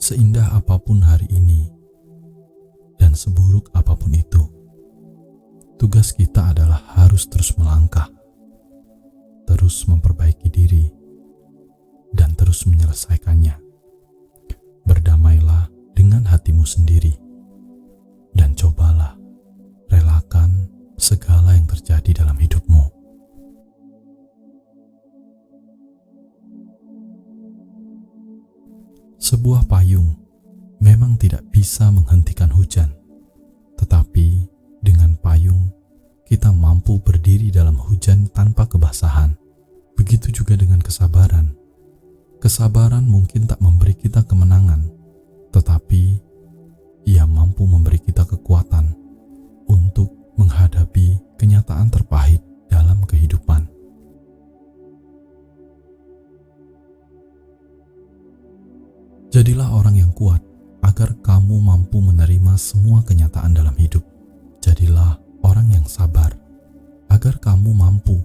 Seindah apapun hari ini dan seburuk apapun itu, tugas kita adalah harus terus melangkah, terus memperbaiki diri, dan terus menyelesaikannya. Berdamailah dengan hatimu sendiri, dan cobalah relakan segala yang terjadi dalam hidupmu. Sebuah payung memang tidak bisa menghentikan hujan, tetapi dengan payung kita mampu berdiri dalam hujan tanpa kebasahan. Begitu juga dengan kesabaran. Kesabaran mungkin tak memberi kita kemenangan, tetapi ia mampu memberi kita kekuatan untuk menghadapi kenyataan terpahit dalam kehidupan. Jadilah orang yang kuat agar kamu mampu menerima semua kenyataan dalam hidup. Jadilah orang yang sabar agar kamu mampu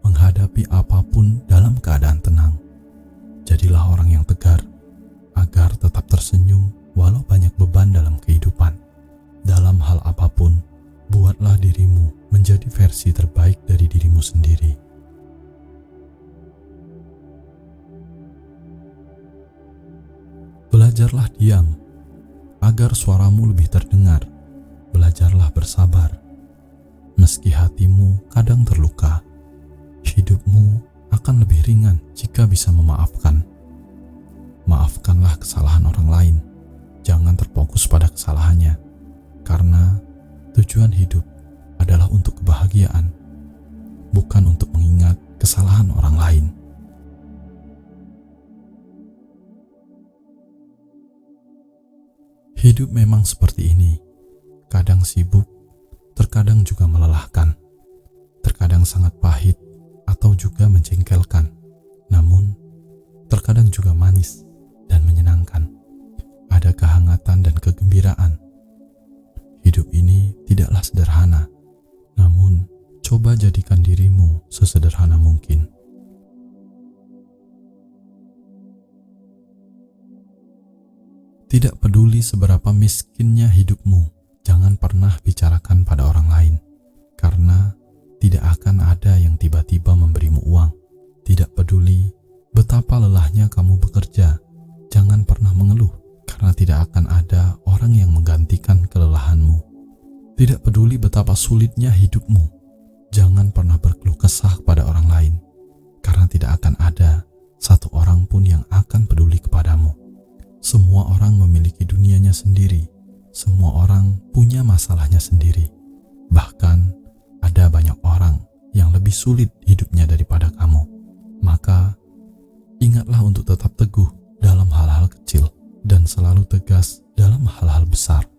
menghadapi apapun dalam keadaan tenang. Jadilah orang yang tegar agar tetap tersenyum walau banyak beban dalam kehidupan. Dalam hal apapun, buatlah dirimu menjadi versi terbaik dari dirimu sendiri. Belajarlah diam agar suaramu lebih terdengar. Belajarlah bersabar meski hatimu kadang terluka. Hidupmu akan lebih ringan jika bisa memaafkan. Maafkanlah kesalahan orang lain. Jangan terfokus pada kesalahannya, karena tujuan hidup adalah untuk kebahagiaan, bukan untuk mengingat kesalahan orang lain. Hidup memang seperti ini, kadang sibuk, terkadang juga melelahkan, terkadang sangat pahit atau juga menjengkelkan, namun terkadang juga manis dan menyenangkan. Ada kehangatan dan kegembiraan. Hidup ini tidaklah sederhana, namun coba jadikan dirimu sesederhana mungkin. Tidak peduli seberapa miskinnya hidupmu, jangan pernah bicarakan pada orang lain, karena tidak akan ada yang tiba-tiba memberimu uang. Tidak peduli betapa lelahnya kamu bekerja, jangan pernah mengeluh, karena tidak akan ada orang yang menggantikan kelelahanmu. Tidak peduli betapa sulitnya hidupmu, jangan pernah berkeluh kesah pada orang lain, karena tidak akan ada satu orang pun yang akan peduli kepadamu. Semua orang memiliki dunianya sendiri. Semua orang punya masalahnya sendiri. Bahkan ada banyak orang yang lebih sulit hidupnya daripada kamu. Maka ingatlah untuk tetap teguh dalam hal-hal kecil dan selalu tegas dalam hal-hal besar.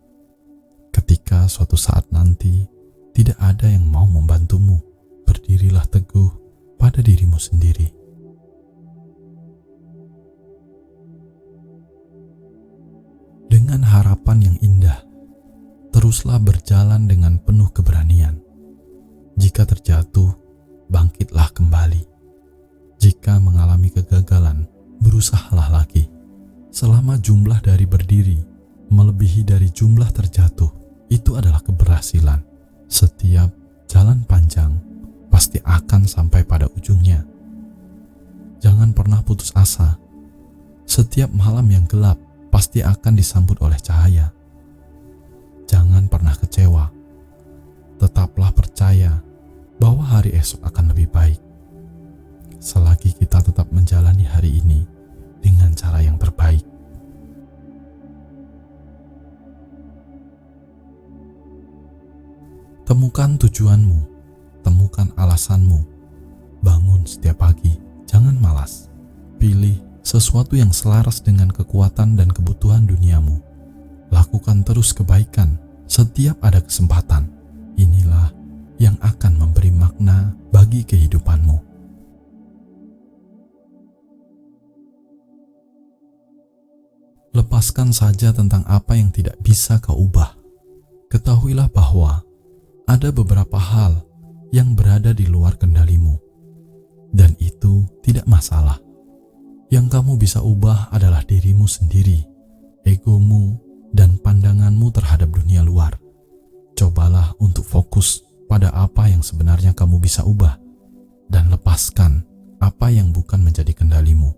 Ketika suatu saat nanti tidak ada yang mau membantumu, berdirilah teguh pada dirimu sendiri. Dengan harapan yang indah, teruslah berjalan dengan penuh keberanian. Jika terjatuh, bangkitlah kembali. Jika mengalami kegagalan, berusahalah lagi. Selama jumlah dari berdiri melebihi dari jumlah terjatuh, itu adalah keberhasilan. Setiap jalan panjang pasti akan sampai pada ujungnya. Jangan pernah putus asa. Setiap malam yang gelap pasti akan disambut oleh cahaya. Jangan pernah kecewa. Tetaplah percaya bahwa hari esok akan lebih baik. Selagi kita tetap menjalani hari ini dengan cara yang terbaik. Temukan tujuanmu, temukan alasanmu. Bangun setiap pagi, jangan malas. Pilih sesuatu yang selaras dengan kekuatan dan kebutuhan duniamu. Lakukan terus kebaikan setiap ada kesempatan. Inilah yang akan memberi makna bagi kehidupanmu. Lepaskan saja tentang apa yang tidak bisa kau ubah. Ketahuilah bahwa ada beberapa hal yang berada di luar kendalimu, dan itu tidak masalah. Yang kamu bisa ubah adalah dirimu sendiri. egomu, dan pandanganmu terhadap dunia luar. Cobalah untuk fokus pada apa yang sebenarnya kamu bisa ubah dan lepaskan apa yang bukan menjadi kendalimu.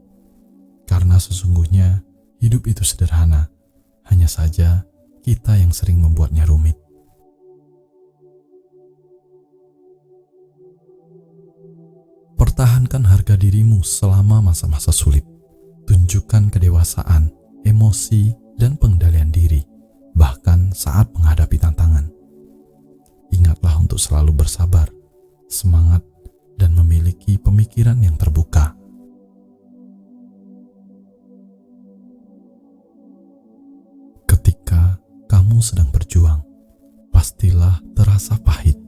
Karena sesungguhnya hidup itu sederhana, hanya saja kita yang sering membuatnya rumit. Pertahankan harga dirimu selama masa-masa sulit. Tunjukkan kedewasaan, emosi, dan pengendalian diri, bahkan saat menghadapi tantangan. Ingatlah untuk selalu bersabar, semangat, dan memiliki pemikiran yang terbuka. Ketika kamu sedang berjuang, pastilah terasa pahit.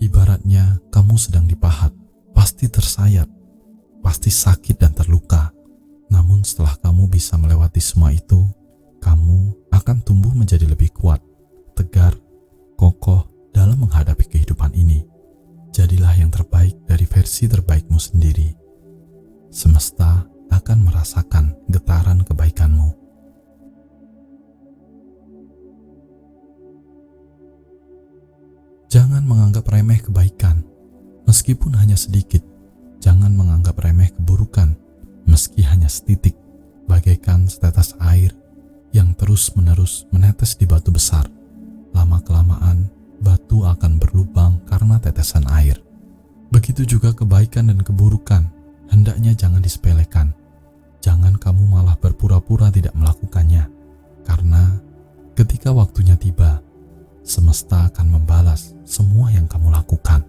Ibaratnya kamu sedang dipahat, pasti tersayat, pasti sakit dan terluka. Namun setelah kamu bisa melewati semua itu, kamu akan tumbuh menjadi lebih kuat, tegar, kokoh dalam menghadapi kehidupan ini. Jadilah yang terbaik dari versi terbaikmu sendiri. Semesta akan merasakan getaran kebaikanmu. Jangan menganggap remeh kebaikan, meskipun hanya sedikit. Jangan menganggap remeh keburukan, meski hanya setitik, bagaikan setetes air yang terus-menerus menetes di batu besar. Lama-kelamaan, batu akan berlubang karena tetesan air. Begitu juga kebaikan dan keburukan, hendaknya jangan disepelekan. Jangan kamu malah berpura-pura tidak melakukannya, karena ketika waktunya tiba, semesta akan membalas semua yang kamu lakukan.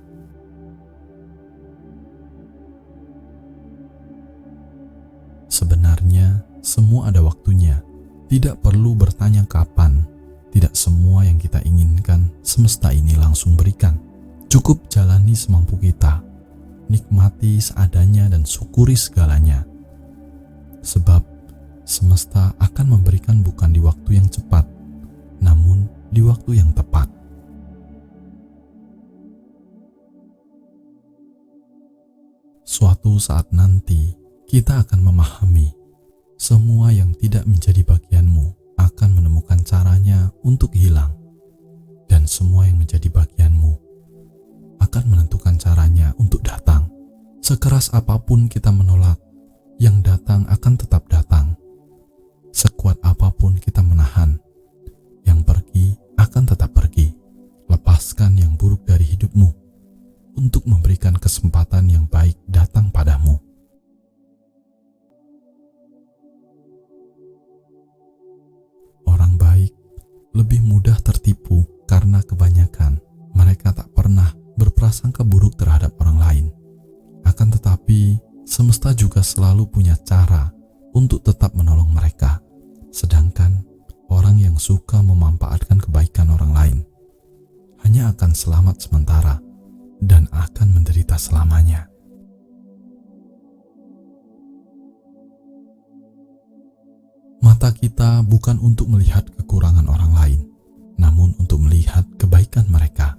Sebenarnya, semua ada waktunya. Tidak perlu bertanya kapan. Tidak semua yang kita inginkan semesta ini langsung berikan. Cukup jalani semampu kita. Nikmati seadanya dan syukuri segalanya. Sebab semesta akan memberikan bukan di waktu yang cepat, namun di waktu yang tepat. Suatu saat nanti, kita akan memahami semua yang tidak menjadi bagianmu akan menemukan caranya untuk hilang, dan semua yang menjadi bagianmu akan menentukan caranya untuk datang. Sekeras apapun kita menolak, yang datang akan tetap datang. Sekuat apapun kita menahan, yang pergi akan tetap pergi. Lepaskan yang buruk dari hidupmu untuk memberikan kesempatan yang baik datang padamu. Orang baik lebih mudah tertipu karena kebanyakan mereka tak pernah berprasangka buruk terhadap orang lain. Akan tetapi, semesta juga selalu punya cara untuk tetap menolong mereka. Sedangkan orang yang suka memanfaatkan kebaikan orang lain hanya akan selamat sementara dan akan menderita selamanya. Mata kita bukan untuk melihat kekurangan orang lain, namun untuk melihat kebaikan mereka.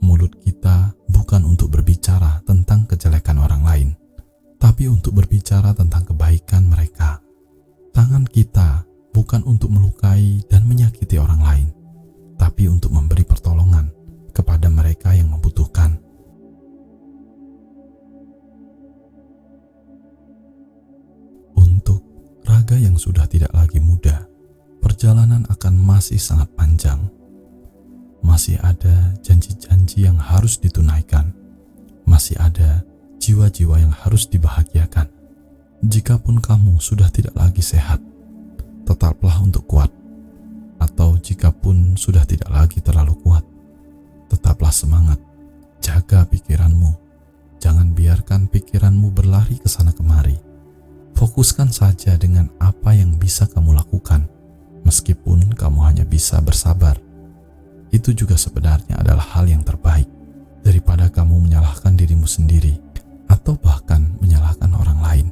Mulut kita bukan untuk berbicara tentang kejelekan orang lain, tapi untuk berbicara tentang kebaikan mereka. Tangan kita bukan untuk melukai dan menyakiti orang lain, tapi untuk memberi pertolongan kepada mereka yang membutuhkan. Untuk raga yang sudah tidak lagi muda, perjalanan akan masih sangat panjang. Masih ada janji-janji yang harus ditunaikan. Masih ada jiwa-jiwa yang harus dibahagiakan. Jikapun kamu sudah tidak lagi sehat, tetaplah untuk kuat. Atau jikapun sudah tidak lagi terlalu kuat, tetaplah semangat. Jaga pikiranmu. Jangan biarkan pikiranmu berlari ke sana kemari. Fokuskan saja dengan apa yang bisa kamu lakukan. Meskipun kamu hanya bisa bersabar, itu juga sebenarnya adalah hal yang terbaik daripada kamu menyalahkan dirimu sendiri atau bahkan menyalahkan orang lain.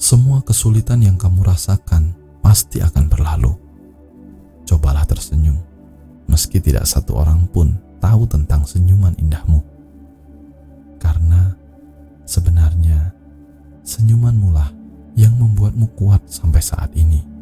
Semua kesulitan yang kamu rasakan pasti akan berlalu. Cobalah tersenyum, meski tidak satu orang pun tahu tentang senyuman indahmu. Karena sebenarnya senyumanmu lah yang membuatmu kuat sampai saat ini.